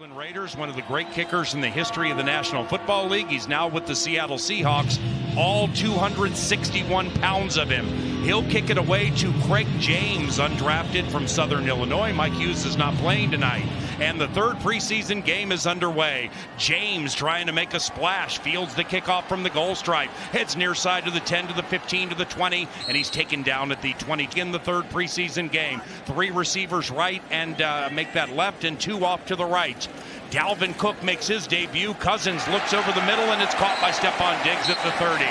Oakland Raiders, one of the great kickers in the history of the National Football League. He's now with the Seattle Seahawks, all 261 pounds of him. He'll kick it away to Craig James, undrafted from Southern Illinois. Mike Hughes is not playing tonight. And the third preseason game is underway. James trying to make a splash, fields the kickoff from the goal stripe, heads near side to the 10, to the 15, to the 20, and he's taken down at the 20 in the third preseason game. 3 receivers right and make that left, and 2 off to the right. Dalvin Cook makes his debut. Cousins looks over the middle, and it's caught by Stephon Diggs at the 30.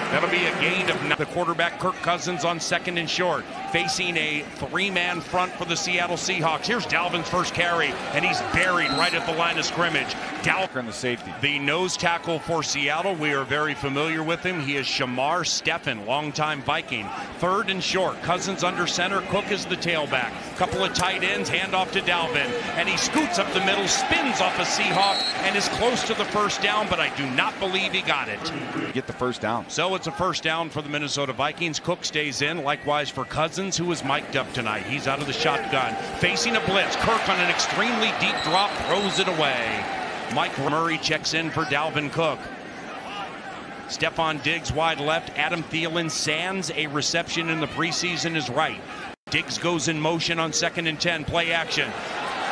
That'll be a gain of 9. The quarterback, Kirk Cousins, on 2nd and short, facing a 3-man front for the Seattle Seahawks. Here's Dalvin's first carry, and he's buried right at the line of scrimmage. Dalvin, the safety. The nose tackle for Seattle, we are very familiar with him. He is Shamar Stephen, longtime Viking. 3rd and short, Cousins under center, Cook is the tailback. Couple of tight ends, handoff to Dalvin, and he scoots up the middle, spins off a Seahawk, and is close to the first down, but I do not believe he got it. Get the first down. So it's a first down for the Minnesota Vikings. Cook stays in, likewise for Cousins, who is mic'd up tonight. He's out of the shotgun, facing a blitz. Kirk on an extremely deep drop throws it away. Mike Murray checks in for Dalvin Cook. Stephon Diggs wide left. Adam Thielen sands a reception in the preseason is right. Diggs goes in motion on 2nd and 10, play action.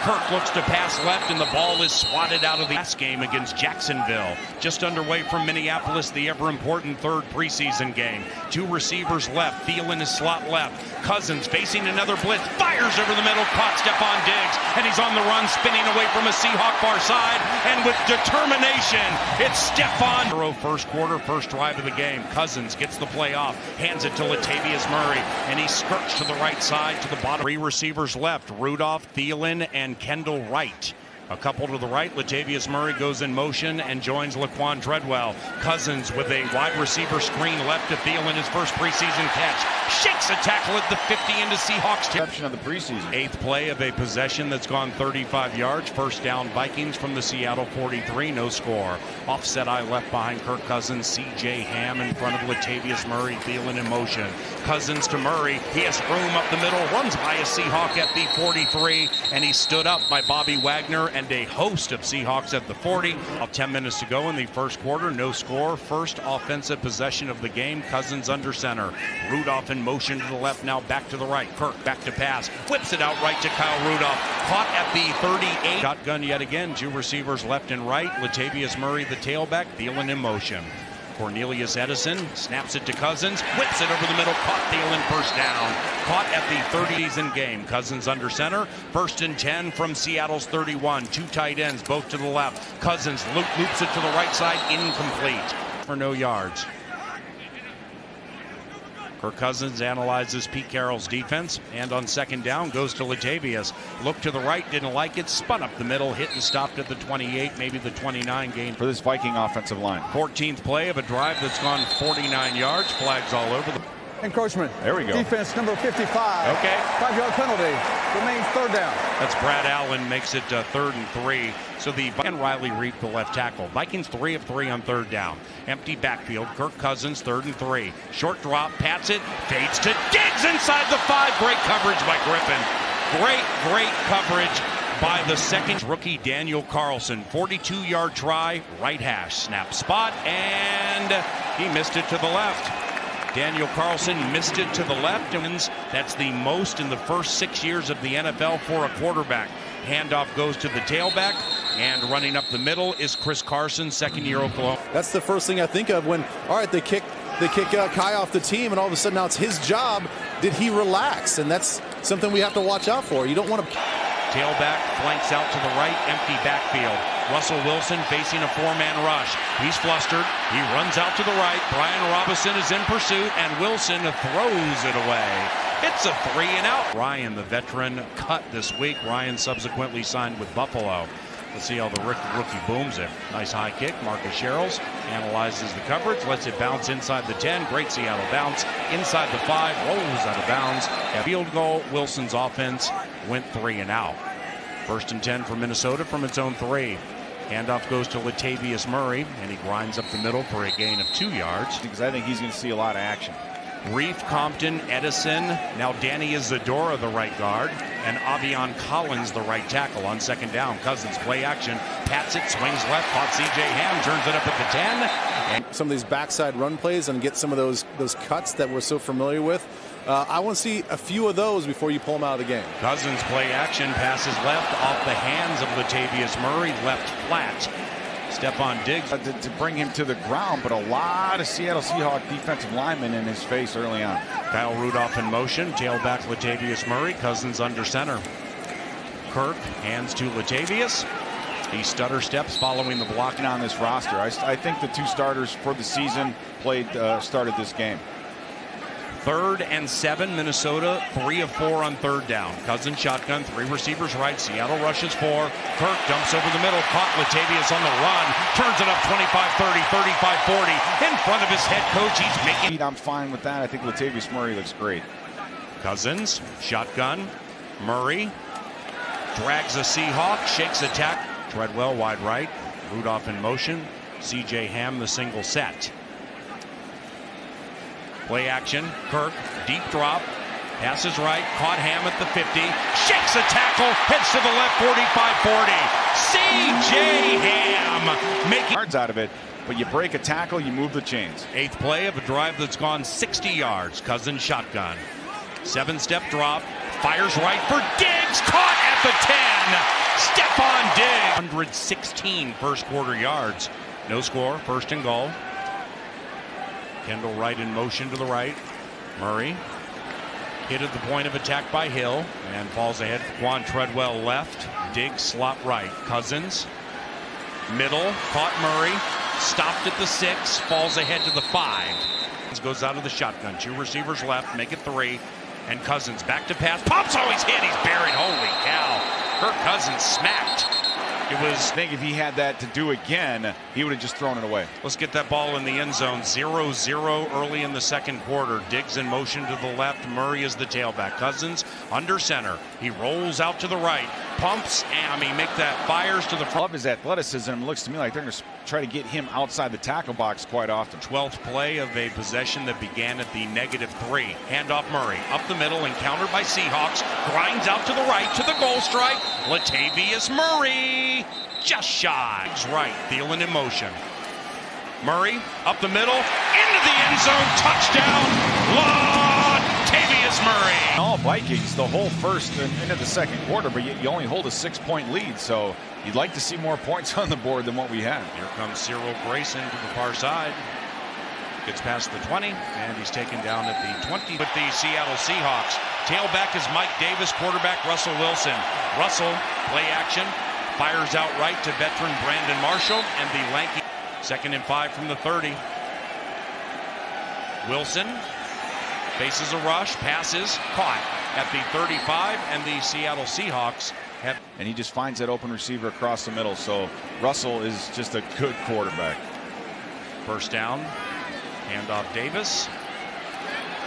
Kirk looks to pass left, and the ball is swatted out of the last game against Jacksonville. Just underway from Minneapolis, the ever-important third preseason game. 2 receivers left. Thielen is slot left. Cousins facing another blitz. Fires over the middle. Caught Stephon Diggs, and he's on the run, spinning away from a Seahawk far side. And with determination, it's Stephon. First quarter, first drive of the game. Cousins gets the play off, hands it to Latavius Murray, and he skirts to the right side to the bottom. 3 receivers left. Rudolph, Thielen, and Kendall Wright. A couple to the right. Latavius Murray goes in motion and joins Laquan Treadwell. Cousins with a wide receiver screen left to Thielen, his first preseason catch. Shakes a tackle at the 50 into Seahawks. Exception of the preseason. 8th play of a possession that's gone 35 yards. First down Vikings from the Seattle 43. No score. Offset eye left behind Kirk Cousins. C.J. Ham in front of Latavius Murray. Thielen in motion. Cousins to Murray. He has room up the middle. Runs by a Seahawk at the 43. And he's stood up by Bobby Wagner and a host of Seahawks at the 40. About 10 minutes to go in the first quarter. No score. First offensive possession of the game. Cousins under center. Rudolph in motion to the left, now back to the right. Kirk back to pass. Whips it out right to Kyle Rudolph. Caught at the 38. Shotgun yet again. 2 receivers left and right. Latavius Murray the tailback. Thielen in motion. Cornelius Edison snaps it to Cousins, whips it over the middle, caught Thielen, first down. Caught at the 30s in game. Cousins under center, 1st and 10 from Seattle's 31. 2 tight ends, both to the left. Cousins loops it to the right side, incomplete for no yards. Kirk Cousins analyzes Pete Carroll's defense, and on 2nd down goes to Latavius. Looked to the right, didn't like it, spun up the middle, hit and stopped at the 28, maybe the 29 gain for this Viking offensive line. 14th play of a drive that's gone 49 yards. Flags all over the encroachment. There we go. Defense number 55. Okay. 5-yard penalty. Remains 3rd down. That's Brad Allen, makes it 3rd and 3. So and Riley Reed, the left tackle. Vikings 3 of 3 on 3rd down. Empty backfield. Kirk Cousins 3rd and 3. Short drop, pats it, fades to Diggs inside the 5. Great coverage by Griffin. Great coverage by the 2nd rookie Daniel Carlson. 42-yard try, right hash, snap spot, and he missed it to the left. Daniel Carlson missed it to the left, and that's the most in the first 6 years of the NFL for a quarterback. Handoff goes to the tailback, and running up the middle is Chris Carson, 2nd-year Oklahoma. That's the first thing I think of when, all right, they kick Kai off the team, and all of a sudden now it's his job. Did he relax? And that's something we have to watch out for. You don't want to. Tailback flanks out to the right, empty backfield. Russell Wilson facing a 4-man rush. He's flustered. He runs out to the right. Brian Robinson is in pursuit, and Wilson throws it away. It's a 3-and-out. Ryan, the veteran, cut this week. Ryan subsequently signed with Buffalo. Let's see how the rookie booms it. Nice high kick. Marcus Sherrills analyzes the coverage, lets it bounce inside the 10. Great Seattle bounce. Inside the 5, rolls out of bounds. A field goal. Wilson's offense went 3-and-out. 1st and 10 for Minnesota from its own 3. Handoff goes to Latavius Murray, and he grinds up the middle for a gain of 2 yards. Because I think he's going to see a lot of action. Reef, Compton, Edison. Now Danny Isadora, the right guard, and Avion Collins, the right tackle. On second down, Cousins play action, pats it, swings left, caught C.J. Ham, turns it up at the 10. And some of these backside run plays and get some of those cuts that we're so familiar with. I want to see a few of those before you pull them out of the game. Cousins play action, passes left off the hands of Latavius Murray, left flat. Stephon Diggs to bring him to the ground, but a lot of Seattle Seahawks defensive linemen in his face early on. Kyle Rudolph in motion, tailback Latavius Murray, Cousins under center. Kirk hands to Latavius. He stutter steps following the blocking On this roster, I think the two starters for the season started this game. 3rd and 7, Minnesota 3 of 4 on 3rd down. Cousins shotgun, 3 receivers right. Seattle rushes 4. Kirk dumps over the middle, caught Latavius on the run, turns it up 25-30, 35-40 in front of his head coach. He's making. I'm fine with that. I think Latavius Murray looks great. Cousins shotgun, Murray drags a Seahawk, shakes a tackle. Treadwell wide right, Rudolph in motion. C.J. Ham the single set. Play action, Kirk, deep drop, passes right, caught Ham at the 50, shakes a tackle, heads to the left, 45-40. C.J. Ham making yards out of it, but you break a tackle, you move the chains. 8th play of a drive that's gone 60 yards. Cousins shotgun, 7-step drop, fires right for Diggs, caught at the 10. Stephon Diggs, 116 first quarter yards. No score, 1st and goal. Kendall Wright in motion to the right. Murray hit at the point of attack by Hill and falls ahead. Quan Treadwell left. Diggs slot right. Cousins middle, caught Murray, stopped at the 6, falls ahead to the 5. Goes out of the shotgun. 2 receivers left, make it 3. And Cousins back to pass. Pops always hit. He's buried. Holy cow. Kirk Cousins smacked. It was. I think if he had that to do again, he would have just thrown it away. Let's get that ball in the end zone. 0-0 early in the second quarter. Diggs in motion to the left. Murray is the tailback. Cousins under center. He rolls out to the right. Pumps. He make that, fires to the front. Love his athleticism. It looks to me like they're going to try to get him outside the tackle box quite often. 12th play of a possession that began at the -3. Handoff Murray up the middle, encountered by Seahawks. Grinds out to the right to the goal stripe. Latavius Murray just shy. Right, Thielen in motion. Murray up the middle, into the end zone, touchdown, Latavius Murray. All Vikings the whole first and into the second quarter, but you only hold a 6-point lead, so you'd like to see more points on the board than what we had. Here comes Cyril Grayson to the far side. Gets past the 20, and he's taken down at the 20 with the Seattle Seahawks. Tailback is Mike Davis, quarterback Russell Wilson. Russell, play action, fires out right to veteran Brandon Marshall, and the lanky 2nd and 5 from the 30. Wilson faces a rush, passes, caught at the 35, and the Seattle Seahawks have. And he just finds that open receiver across the middle, so Russell is just a good quarterback. 1st down. Handoff Davis,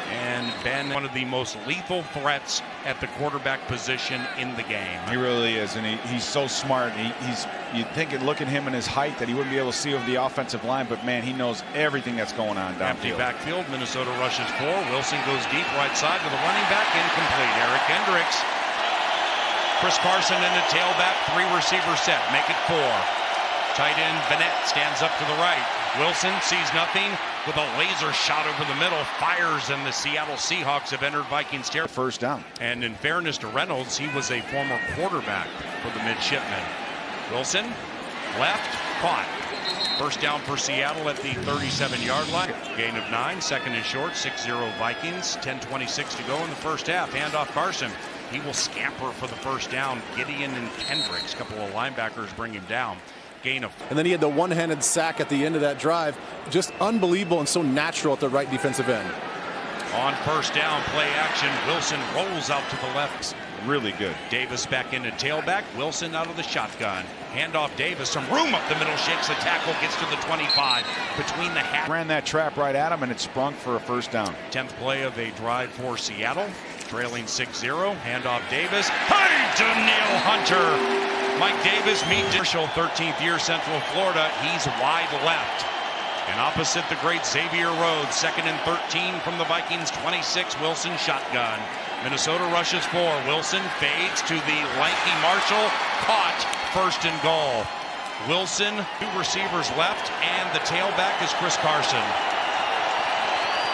and Ben, one of the most lethal threats at the quarterback position in the game. He really is, and he's so smart. You'd think, look at him and his height, that he wouldn't be able to see over the offensive line, but man, he knows everything that's going on downfield. Empty backfield, Minnesota rushes 4. Wilson goes deep right side to the running back, incomplete. Eric Hendrics. Chris Carson in the tailback, 3 receiver set, make it 4. Tight end Bennett stands up to the right. Wilson sees nothing with a laser shot over the middle, fires, and the Seattle Seahawks have entered Vikings territory. 1st down. And in fairness to Reynolds, he was a former quarterback for the midshipmen. Wilson, left, caught. 1st down for Seattle at the 37-yard line. Gain of 9, 2nd and short, 6-0 Vikings. 10:26 to go in the first half. Handoff Carson. He will scamper for the 1st down. Gideon and Hendricks, a couple of linebackers bring him down. Gain of. And then he had the one-handed sack at the end of that drive. Just unbelievable and so natural at the right defensive end. On 1st down, play action. Wilson rolls out to the left. Really good. Davis back into tailback. Wilson out of the shotgun. Handoff Davis. Some room up the middle. Shakes the tackle. Gets to the 25. Between the hat. Ran that trap right at him, and it sprung for a 1st down. 10th play of a drive for Seattle. Trailing 6-0. Handoff Davis. Hey, Danielle Hunter. Mike Davis, meet Marshall, 13th year, Central Florida. He's wide left. And opposite the great Xavier Rhodes, 2nd and 13 from the Vikings 26. Wilson shotgun. Minnesota rushes 4. Wilson fades to the lanky Marshall. Caught. 1st and goal. Wilson, 2 receivers left, and the tailback is Chris Carson.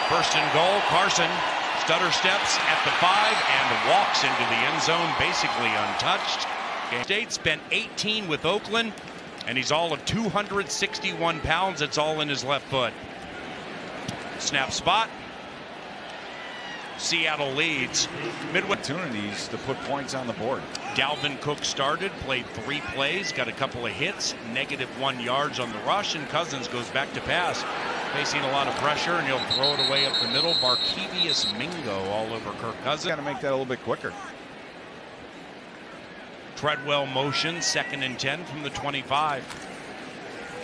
1st and goal. Carson stutter steps at the 5 and walks into the end zone basically untouched. State spent 18 with Oakland, and he's all of 261 pounds. It's all in his left foot. Snap spot. Seattle leads. Midway Opportunities to put points on the board. Dalvin Cook started, played 3 plays, got a couple of hits, -1 yards on the rush, and Cousins goes back to pass, facing a lot of pressure, and he'll throw it away up the middle. Barkevius Mingo all over Kirk Cousins. Got to make that a little bit quicker. Treadwell motion, 2nd and 10 from the 25.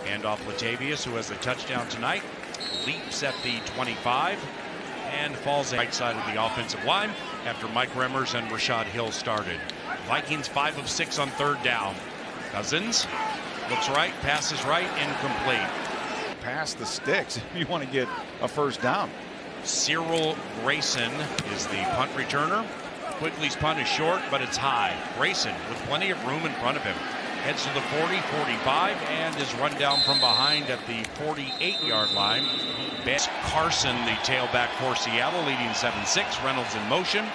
Hand off Latavius, who has a touchdown tonight, leaps at the 25 and falls right side of the offensive line after Mike Remmers and Rashad Hill started. Vikings 5 of 6 on 3rd down. Cousins looks right, passes right, incomplete. Pass the sticks if you want to get a 1st down. Cyril Grayson is the punt returner. Quigley's punt is short, but it's high. Grayson with plenty of room in front of him. Heads to the 40, 45, and is run down from behind at the 48-yard line. Carson, the tailback for Seattle, leading 7-6. Reynolds in motion.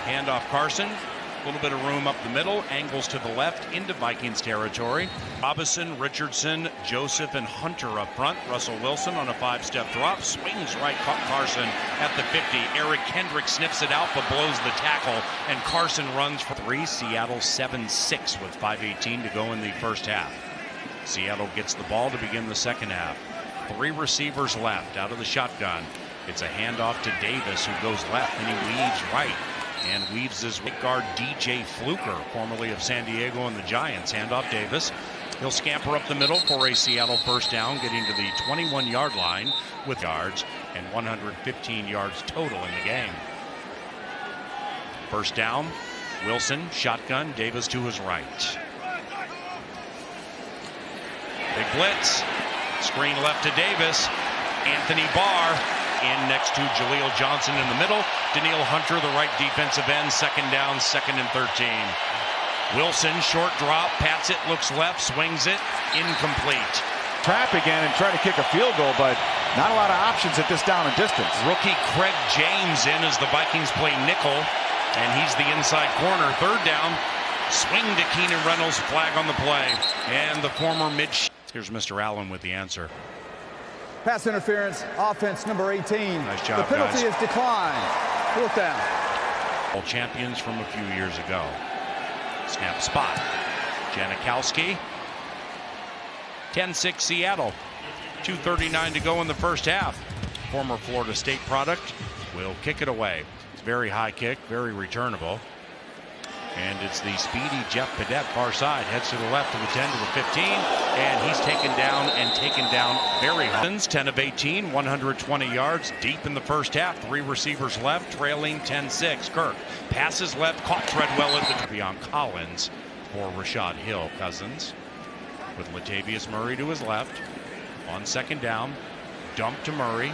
Handoff Carson. A little bit of room up the middle. Angles to the left into Vikings territory. Robinson, Richardson, Joseph, and Hunter up front. Russell Wilson on a 5-step drop. Swings right, caught Carson at the 50. Eric Hendrics sniffs it out but blows the tackle. And Carson runs for 3. Seattle 7-6 with 5:18 to go in the 1st half. Seattle gets the ball to begin the 2nd half. 3 receivers left out of the shotgun. It's a handoff to Davis, who goes left and he weaves right. And weaves his right guard DJ Fluker, formerly of San Diego and the Giants. Handoff Davis. He'll scamper up the middle for a Seattle 1st down, getting to the 21-yard line with yards and 115 yards total in the game. 1st down. Wilson, shotgun, Davis to his right. Big blitz. Screen left to Davis. Anthony Barr in next to Jaleel Johnson in the middle. Daniil Hunter, the right defensive end. 2nd down, 2nd and 13. Wilson, short drop, pats it, looks left, swings it, incomplete. Trap again and try to kick a field goal, but not a lot of options at this down and distance. Rookie Craig James in as the Vikings play nickel, and he's the inside corner. 3rd down, swing to Keenan Reynolds, flag on the play, and the former mid. Here's Mr. Allen with the answer. Pass interference, offense number 18. Nice job, the penalty guys. is declined. 4th down. All champions from a few years ago. Snap spot. Janikowski. 10-6 Seattle. 2:39 to go in the 1st half. Former Florida State product will kick it away. It's a very high kick, very returnable. And it's the speedy Jeff Pedette, far side, heads to the left to the 10 to the 15, and he's taken down very hard. 10 of 18, 120 yards, deep in the 1st half. 3 receivers left, trailing 10-6. Kirk passes left, caught Treadwell at the beyond Collins for Rashad Hill. Cousins with Latavius Murray to his left on 2nd down, dump to Murray,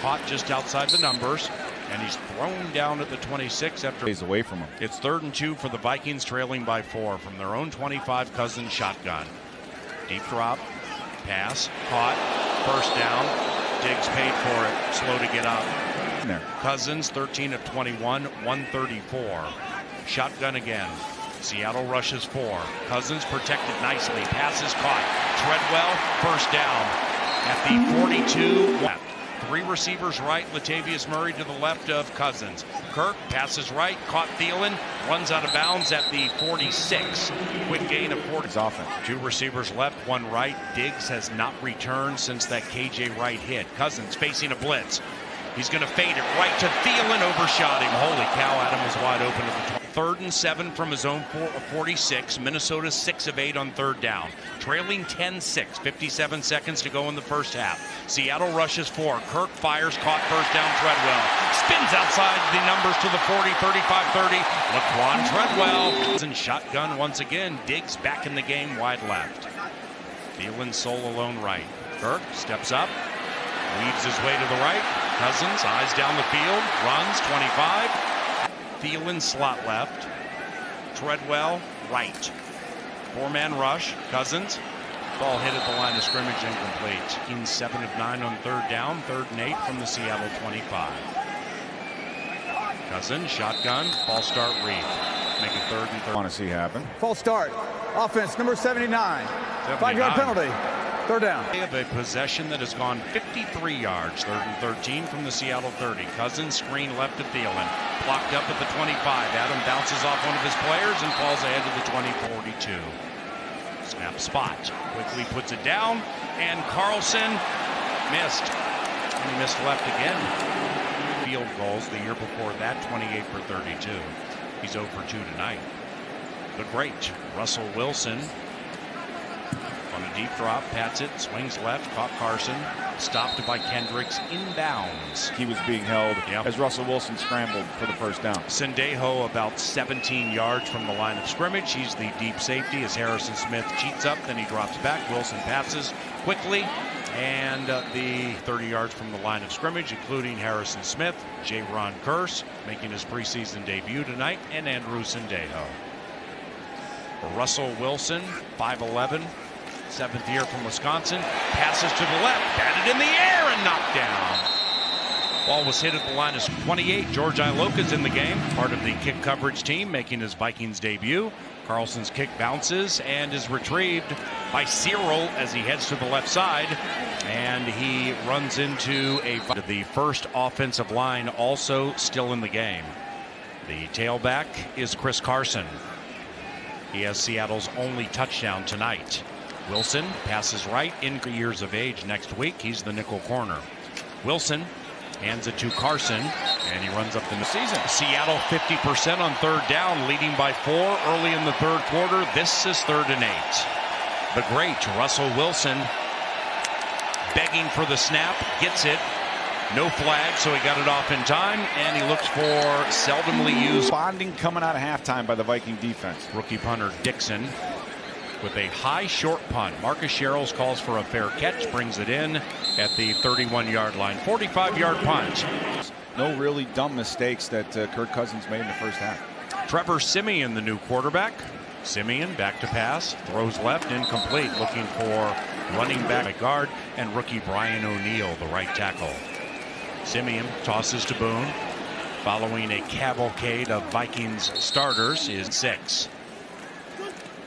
caught just outside the numbers. And he's thrown down at the 26 after he's away from him. It's 3rd and 2 for the Vikings, trailing by 4 from their own 25. Cousins shotgun. Deep drop. Pass. Caught. 1st down. Diggs paid for it. Slow to get up. There. Cousins 13 of 21. 134. Shotgun again. Seattle rushes 4. Cousins protected nicely. Passes caught. Treadwell 1st down at the 42. 3 receivers right, Latavius Murray to the left of Cousins. Kirk passes right, caught Thielen, runs out of bounds at the 46. Quick gain of 40. Offense. 2 receivers left, 1 right. Diggs has not returned since that KJ Wright hit. Cousins facing a blitz. He's going to fade it right to Thielen, overshot him. Holy cow, Adam was wide open at the 3rd and 7 from his own 46. Minnesota 6 of 8 on 3rd down. Trailing 10-6, 57 seconds to go in the 1st half. Seattle rushes 4. Kirk fires, caught 1st down. Treadwell spins outside the numbers to the 40, 35, 30. Laquan Treadwell. And shotgun once again. Diggs back in the game, wide left. Thielen sole alone right. Kirk steps up, weaves his way to the right. Cousins, eyes down the field, runs 25. Thielen slot left. Treadwell right. Four-man rush. Cousins. Ball hit at the line of scrimmage, incomplete. Kings 7 of 9 on third down, 3rd and 8 from the Seattle 25. Cousins, shotgun, false start, Reed. Make it 3rd and 3rd. Want to see happen. False start. Offense number 79. 5-yard penalty. 3rd down. They have a possession that has gone 53 yards. 3rd and 13 from the Seattle 30. Cousins, screen left to Thielen. Blocked up at the 25. Adam bounces off one of his players and falls ahead to the 20-42. Snap spot. Quickly puts it down. And Carlson missed. And he missed left again. Field goals the year before that, 28 for 32. He's 0 for 2 tonight. The great Russell Wilson on a deep drop, pats it, swings left, caught Carson, stopped by Hendrics inbounds. He was being held as Russell Wilson scrambled for the first down. Sendejo about 17 yards from the line of scrimmage. He's the deep safety as Harrison Smith cheats up, then he drops back. Wilson passes quickly, and the 30 yards from the line of scrimmage, including Harrison Smith, J-Ron Curse making his preseason debut tonight, and Andrew Sendejo. Russell Wilson, 5'11", 7th year from Wisconsin, passes to the left, batted in the air and knocked down. Ball was hit at the line of 28. George Iloka's in the game, part of the kick coverage team, making his Vikings debut. Carlson's kick bounces and is retrieved by Cyril as he heads to the left side, and he runs into the first offensive line also still in the game. The tailback is Chris Carson. He has Seattle's only touchdown tonight. Wilson passes right, in years of age next week. He's the nickel corner. Wilson hands it to Carson, and he runs up the season. Seattle 50% on 3rd down, leading by 4 early in the 3rd quarter. This is 3rd and 8. The great Russell Wilson begging for the snap, gets it. No flag, so he got it off in time, and he looks for seldomly used. Bonding coming out of halftime by the Viking defense. Rookie punter Dixon with a high short punt. Marcus Sherrills calls for a fair catch, brings it in at the 31-yard line. 45-yard punt. No really dumb mistakes that Kirk Cousins made in the first half. Trevor Siemian, the new quarterback. Siemian back to pass, throws left, incomplete, looking for running back guard, and rookie Brian O'Neill, the right tackle. Siemian tosses to Boone. Following a cavalcade of Vikings starters is 6.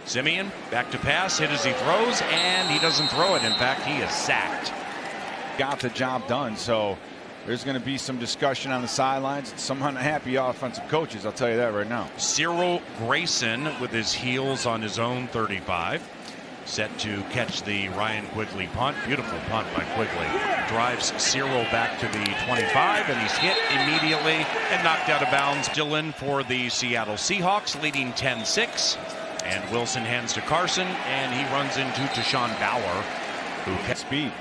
Siemian back to pass, hit as he throws, and he doesn't throw it. In fact, he is sacked. Got the job done, so there's going to be some discussion on the sidelines. Some unhappy offensive coaches, I'll tell you that right now. Cyril Grayson with his heels on his own 35. Set to catch the Ryan Quigley punt. Beautiful punt by Quigley. Drives Cyril back to the 25, and he's hit immediately and knocked out of bounds. Still in for the Seattle Seahawks, leading 10-6. And Wilson hands to Carson, and he runs into Tashawn Bauer, who gets speed.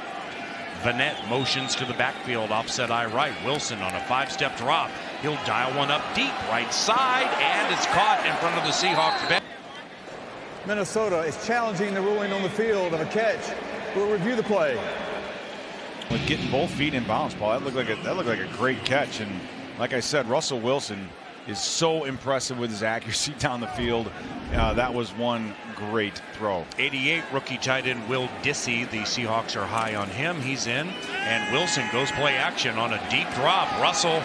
Vanette motions to the backfield, offset eye right. Wilson on a 5-step drop. He'll dial one up deep, right side, and it's caught in front of the Seahawks bench. Minnesota is challenging the ruling on the field of a catch. We'll review the play. With getting both feet in bounds, Paul, that looked like a great catch. And like I said, Russell Wilson is so impressive with his accuracy down the field. That was one great throw. 88 rookie tight end Will Dissey. The Seahawks are high on him. He's in, and Wilson goes play action on a deep drop. Russell,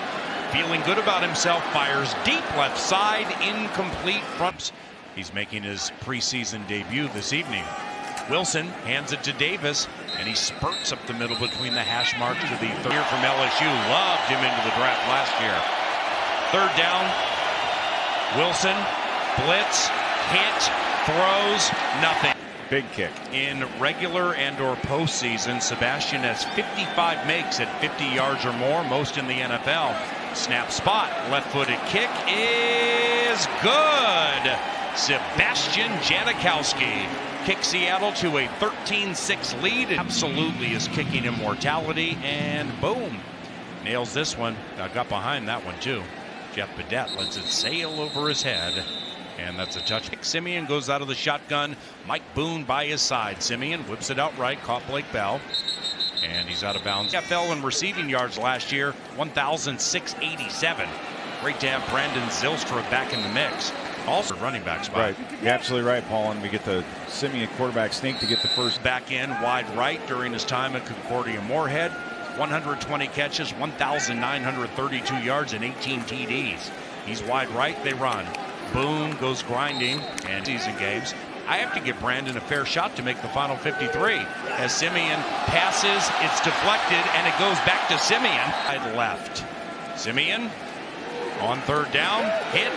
feeling good about himself, fires deep left side, incomplete front. He's making his preseason debut this evening. Wilson hands it to Davis, and he spurts up the middle between the hash marks to the 3rd from LSU. Loved him into the draft last year. 3rd down. Wilson, blitz, hit, throws, nothing. Big kick. In regular and/or postseason, Sebastian has 55 makes at 50 yards or more, most in the NFL. Snap spot, left-footed kick is good. Sebastian Janikowski kicks Seattle to a 13-6 lead. It absolutely is kicking immortality, and boom, nails this one. Got behind that one too. Jeff Badette lets it sail over his head, and that's a touch. Siemian goes out of the shotgun. Mike Boone by his side. Siemian whips it out right, caught Blake Bell. And he's out of bounds. NFL in receiving yards last year, 1,687. Great to have Brandon Zylstra back in the mix. Also running back spot. Right. You're absolutely right, Paul. And we get the Simeon quarterback sneak to get the first. Back in wide right during his time at Concordia Moorhead. 120 catches, 1,932 yards, and 18 TDs. He's wide right, they run. Boone goes grinding, and season games. I have to give Brandon a fair shot to make the final 53. As Simeon passes, it's deflected, and it goes back to Simeon. Side left. Simeon on third down, hit,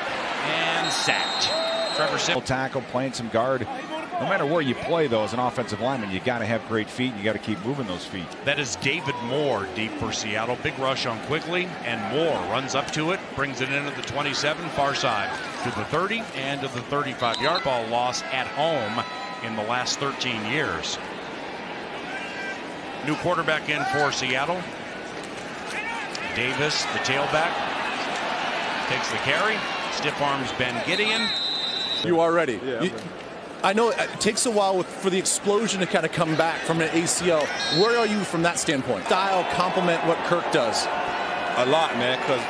and sacked. Trevor Simeon. Tackle, playing some guard. No matter where you play, though, as an offensive lineman, you got to have great feet, and you got to keep moving those feet. That is David Moore deep for Seattle. Big rush on Quigley, and Moore runs up to it, brings it in at the 27, far side to the 30 and to the 35-yard. Ball loss at home in the last 13 years. New quarterback in for Seattle. Davis, the tailback, takes the carry. Stiff arms Ben Gideon. You are ready. Yeah, I know it takes a while for the explosion to kind of come back from an ACL. Where are you from that standpoint? Style complement what Kirk does? A lot, man, because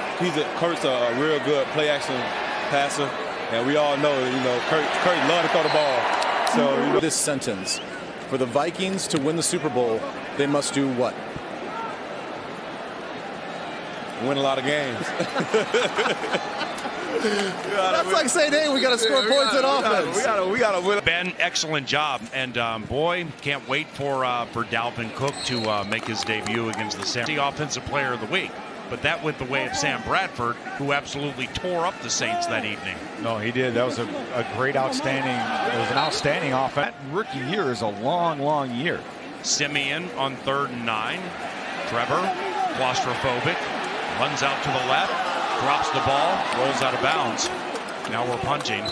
Kirk's a real good play action passer, and we all know, Kirk loves to throw the ball. So this sentence, for the Vikings to win the Super Bowl, they must do what? Win a lot of games. That's like saying, hey, we got to score points on offense. We got to win. Ben, excellent job, and boy, can't wait for Dalvin Cook to make his debut against the Saints. The offensive player of the week, but that went the way of Sam Bradford, who absolutely tore up the Saints that evening. No, he did. That was a great, outstanding. It was an outstanding offense. That rookie year is a long, long year. Simeon on 3rd and 9. Trevor, claustrophobic, runs out to the left. Drops the ball, rolls out of bounds. Now we're punting.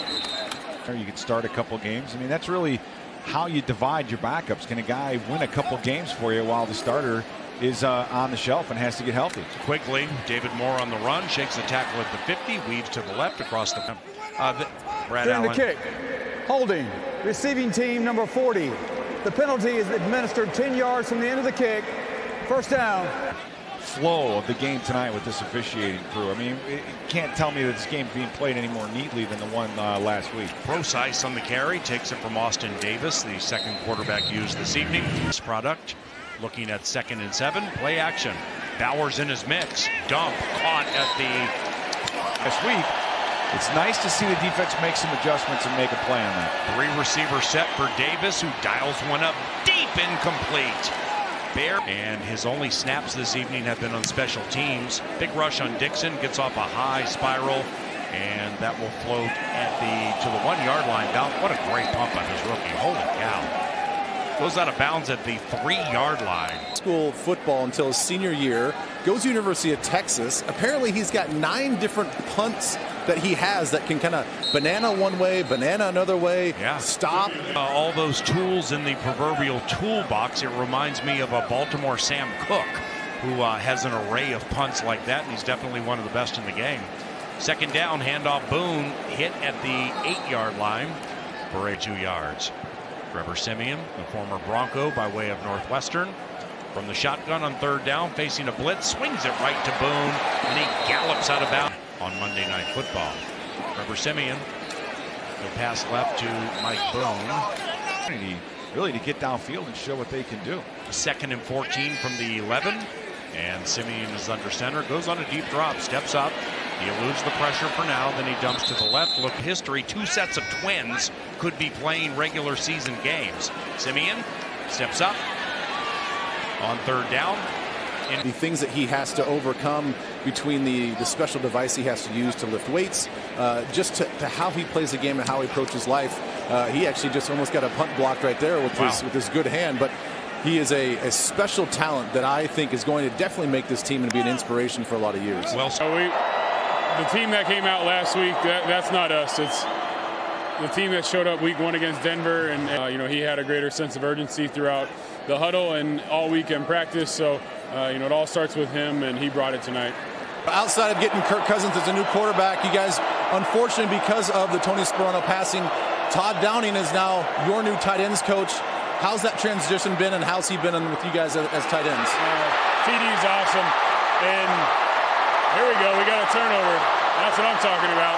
You can start a couple games. I mean, that's really how you divide your backups. Can a guy win a couple games for you while the starter is on the shelf and has to get healthy? Quickly, David Moore on the run, shakes the tackle at the 50, weaves to the left across the Brad During Allen. the kick, holding, receiving team number 40. The penalty is administered 10 yards from the end of the kick. First down. Flow of the game tonight with this officiating crew. I mean, you can't tell me that this game's being played any more neatly than the one last week. Procise on the carry, takes it from Austin Davis, the second quarterback used this evening. This product, looking at 2nd and 7, play action. Bowers in his mix, dump, caught at the... This week, it's nice to see the defense make some adjustments and make a play on that. 3-receiver set for Davis, who dials one up deep, incomplete. And his only snaps this evening have been on special teams. Big rush on Dixon, gets off a high spiral, and that will float at to the 1-yard line. Down. What a great pump on his rookie. Holy cow. Goes out of bounds at the 3-yard line. School football until his senior year, goes to University of Texas. Apparently he's got 9 different punts that he has that can kind of banana one way, banana another way, stop. All those tools in the proverbial toolbox. It reminds me of a Baltimore Sam Cook, who has an array of punts like that, and he's definitely one of the best in the game. 2nd down, handoff Boone, hit at the 8-yard line for 2 yards. Trevor Simeon, the former Bronco by way of Northwestern, from the shotgun on 3rd down, facing a blitz, swings it right to Boone, and he gallops out of bounds on Monday Night Football. Trevor Simeon, the pass left to Mike Boone. Really to get downfield and show what they can do. 2nd and 14 from the 11, and Simeon is under center, goes on a deep drop, steps up. He eludes the pressure for now, then he dumps to the left. Look, history, 2 sets of twins could be playing regular season games. Simeon steps up on 3rd down. The things that he has to overcome between the special device he has to use to lift weights, just to how he plays the game and how he approaches life. He actually just almost got a punt blocked right there with his good hand, but he is a special talent that I think is going to definitely make this team and be an inspiration for a lot of years. Well, the team that came out last week, that's not us. It's the team that showed up week 1 against Denver, and he had a greater sense of urgency throughout the huddle and all week in practice. So it all starts with him, and he brought it tonight. Outside of getting Kirk Cousins as a new quarterback, you guys, unfortunately, because of the Tony Sparano passing, Todd Downing is now your new tight ends coach. how's that transition been, and how's he been with you guys as tight ends? TD's awesome, and here we go. We got a turnover. That's what I'm talking about.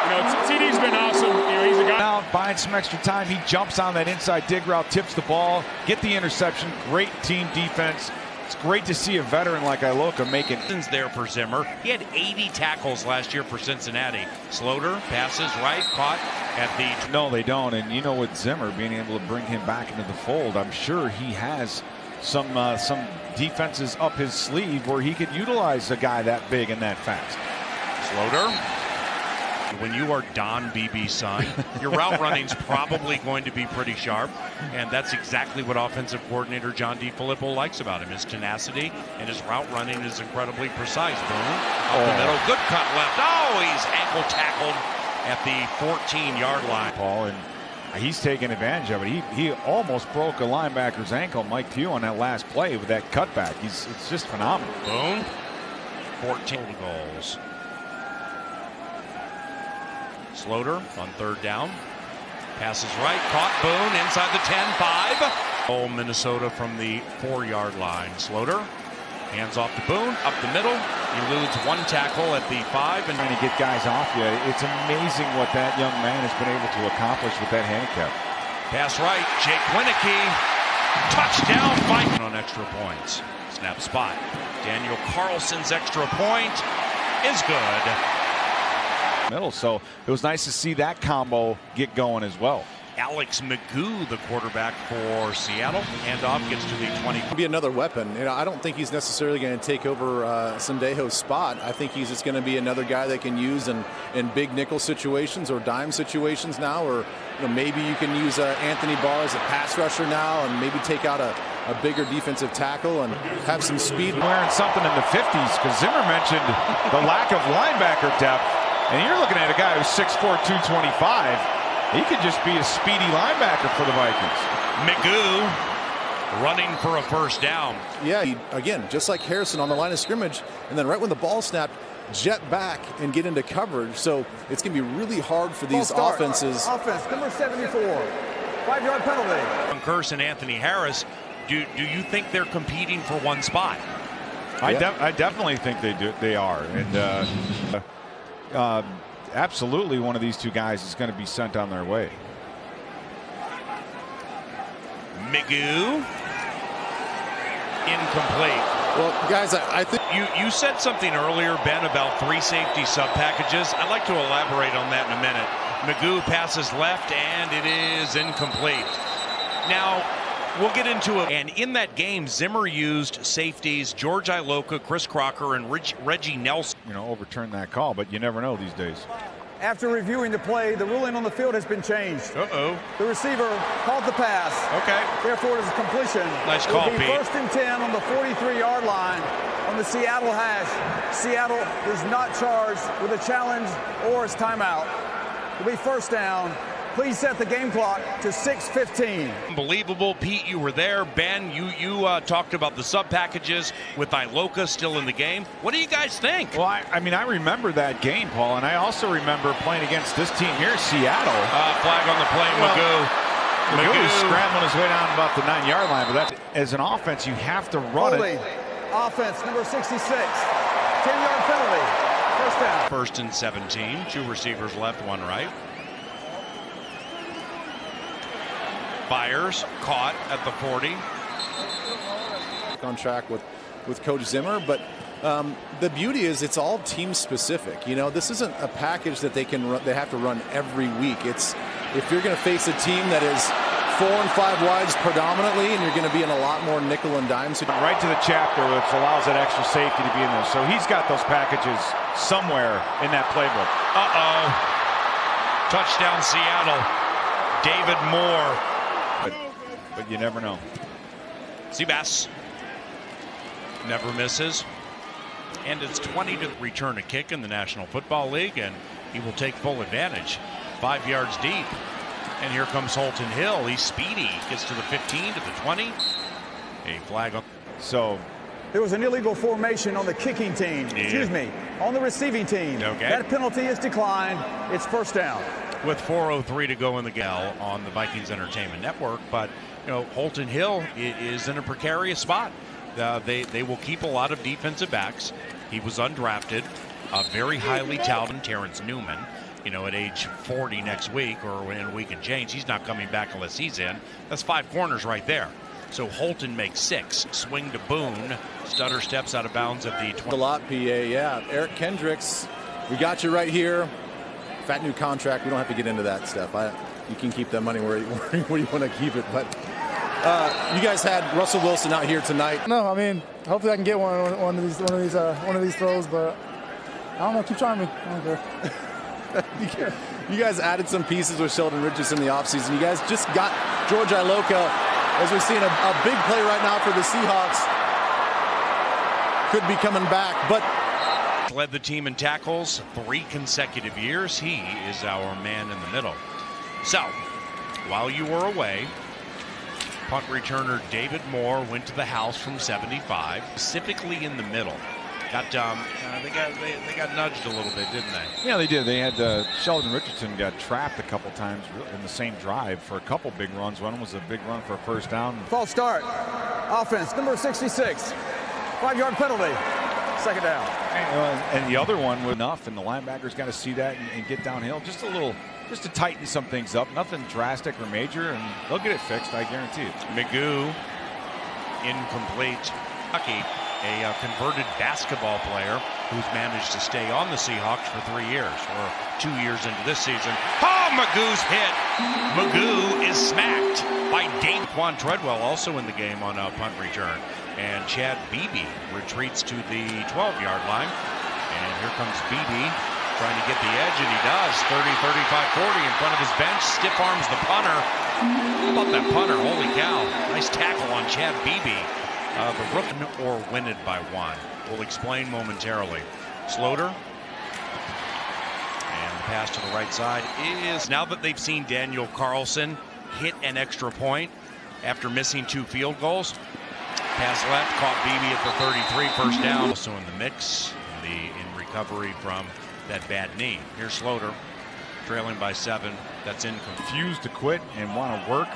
You know, TD's been awesome. You know, he's a guy out buying some extra time. He jumps on that inside dig route, tips the ball, get the interception. Great team defense. It's great to see a veteran like Iloka making there for Zimmer. He had 80 tackles last year for Cincinnati. Sloter passes right, caught at the... No, they don't. And you know, with Zimmer being able to bring him back into the fold, I'm sure he has some defenses up his sleeve where he could utilize a guy that big and that fast. Sloter. When you are Don Beebe's son, your route running's probably going to be pretty sharp, and that's exactly what offensive coordinator John DeFilippo likes about him. His tenacity and his route running is incredibly precise. Boom, up the middle, good cut left. Oh, he's ankle tackled at the 14-yard line. Paul, and he's taking advantage of it. He almost broke a linebacker's ankle, Mike Pugh, on that last play with that cutback. It's just phenomenal. Boom, 14 goals. Sloter on third down. Passes right, caught Boone inside the 10-5. Oh, Minnesota from the 4-yard line. Sloter hands off to Boone, up the middle. Eludes one tackle at the 5. And trying to get guys off you. It's amazing what that young man has been able to accomplish with that handicap. Pass right, Jake Winicky. Touchdown, Vikings on extra points. Snap spot. Daniel Carlson's extra point is good. Middle, so it was nice to see that combo get going as well. Alex Magoo, the quarterback for Seattle, handoff gets to the 20. Be another weapon. You know, I don't think he's necessarily going to take over Sendejo's spot. I think he's just going to be another guy they can use in big nickel situations or dime situations now, or you know, maybe you can use Anthony Barr as a pass rusher now, and maybe take out a bigger defensive tackle and have some speed. Wearing something in the 50s, because Zimmer mentioned the lack of linebacker depth. And you're looking at a guy who's 6'4", 225. He could just be a speedy linebacker for the Vikings. Magoo running for a first down. Yeah, again, just like Harrison on the line of scrimmage, and then right when the ball snapped, jet back and get into coverage. So it's going to be really hard for these offenses. Offense, number 74, 5-yard penalty. Curse and Anthony Harris, do you think they're competing for one spot? I definitely think they are. And absolutely one of these two guys is going to be sent on their way. Magoo, incomplete. Well, guys, I think you said something earlier, Ben, about 3 safety sub packages. I'd like to elaborate on that in a minute. Magoo passes left, and it is incomplete. Now, we'll get into it. And in that game, Zimmer used safeties George Iloka, Chris Crocker, and Reggie Nelson. You know, overturn that call, but you never know these days. After reviewing the play, the ruling on the field has been changed. Uh-oh. The receiver caught the pass. Okay. Therefore, it is a completion. Nice call, Pete. First and 10 on the 43-yard line on the Seattle hash. Seattle is not charged with a challenge or its timeout. It'll be first down. Please set the game clock to 6:15. Unbelievable. Pete, you were there. Ben, you talked about the sub packages with Iloka still in the game. What do you guys think? Well, I mean, I remember that game, Paul, and I also remember playing against this team here, Seattle. Flag on the play, Magoo was scrambling his way down about the 9-yard line, but that's, as an offense, you have to run it. Offense, number 66, 10-yard penalty, first down. First and 17, 2 receivers left, 1 right. Byers caught at the 40. On track with Coach Zimmer, but the beauty is it's all team specific. You know, this isn't a package that they have to run every week. It's if you're going to face a team that is 4 and 5 wides predominantly, and you're going to be in a lot more nickel and dime. Right to the chapter, which allows that extra safety to be in there. So he's got those packages somewhere in that playbook. Touchdown Seattle. David Moore. But you never know. Seabass never misses. And it's 20 to return a kick in the National Football League, and he will take full advantage. 5 yards deep. And here comes Holton Hill. He's speedy. Gets to the 15, to the 20. A flag up. So There was an illegal formation on the kicking team. Yeah. Excuse me, on the receiving team. Okay. That penalty is declined. It's first down. With 4:03 to go in the game on the Vikings Entertainment Network, but Holton Hill is in a precarious spot. They will keep a lot of defensive backs. He was undrafted, very highly touted Terrence Newman. At age 40 next week or in a week and change, he's not coming back unless he's in. That's 5 corners right there. So Holton makes 6. Swing to Boone. Stutter steps out of bounds at the 20. A lot, PA. Yeah, Eric Hendrics, we got you right here. Fat new contract. We don't have to get into that stuff. You can keep that money where you want to keep it. But you guys had Russell Wilson out here tonight. No, I mean, hopefully I can get one of these throws, but I don't know. Keep trying me. I don't care. You guys added some pieces with Sheldon Richardson in the offseason. You guys just got George Iloka, as we're seeing a big play right now for the Seahawks. Could be coming back, but led the team in tackles 3 consecutive years. He is our man in the middle. So, while you were away, punt returner David Moore went to the house from 75, specifically in the middle. They got nudged a little bit, didn't they? Yeah, they did. They had Sheldon Richardson got trapped a couple times in the same drive for a couple big runs. One was a big run for a first down. False start. Offense, number 66. 5-yard penalty. Second down. And the other one was enough, and the linebackers got to see that and get downhill just a little, just to tighten some things up. Nothing drastic or major, and they'll get it fixed, I guarantee it. Magoo, incomplete. Kentucky, a converted basketball player who's managed to stay on the Seahawks for 3 years, or 2 years into this season. Oh, Magoo's hit. Magoo is smacked by Daquan Treadwell, also in the game on a punt return. And Chad Beebe retreats to the 12-yard line. And here comes Beebe trying to get the edge, and he does. 30, 35, 40 in front of his bench. Stiff arms the punter. How about that punter? Holy cow. Nice tackle on Chad Beebe. The rook or win it by 1. We'll explain momentarily. Sloter. And the pass to the right side is, now that they've seen Daniel Carlson hit an extra point after missing 2 field goals. Pass left, caught Beebe at the 33, first down. Also in the mix, in recovery from that bad knee. Here's Sloter, trailing by 7. That's incomplete. Refuse to quit and want to work.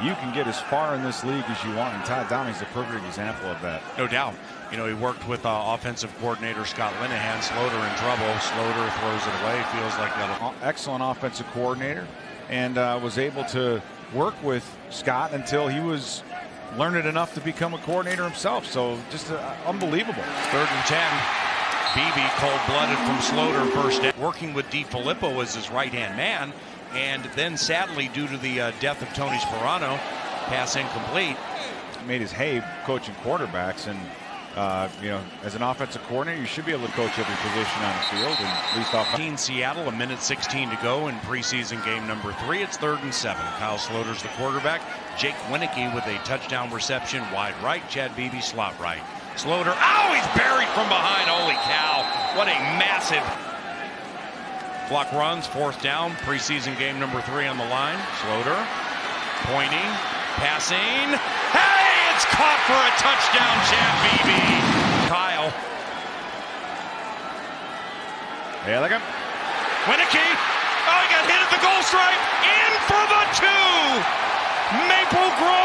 You can get as far in this league as you want, and Todd Downey's a perfect example of that. No doubt. He worked with offensive coordinator Scott Linehan. Sloter in trouble. Sloter throws it away. Feels like that. Excellent offensive coordinator, and was able to work with Scott until he was learned enough to become a coordinator himself. So just unbelievable. 3rd and 10. Beebe cold-blooded from Sloter, first down. Working with DeFilippo as his right-hand man. And then, sadly, due to the death of Tony Sperano, pass incomplete. He made his hay coaching quarterbacks, and as an offensive coordinator, you should be able to coach every position on the field, and at least offense. Seattle, 1:16 to go in preseason game number 3. It's 3rd and 7. Kyle Sloter's the quarterback. Jake Winicky with a touchdown reception wide right. Chad Beebe slot right. Sloter, he's buried from behind. Holy cow! What a massive. Clock runs, 4th down, preseason game number 3 on the line. Sloter, pointing, passing. Hey, it's caught for a touchdown, Chad Beebe. Kyle. Hey, look up. Winicky. He got hit at the goal stripe. In for the 2. Maple Grove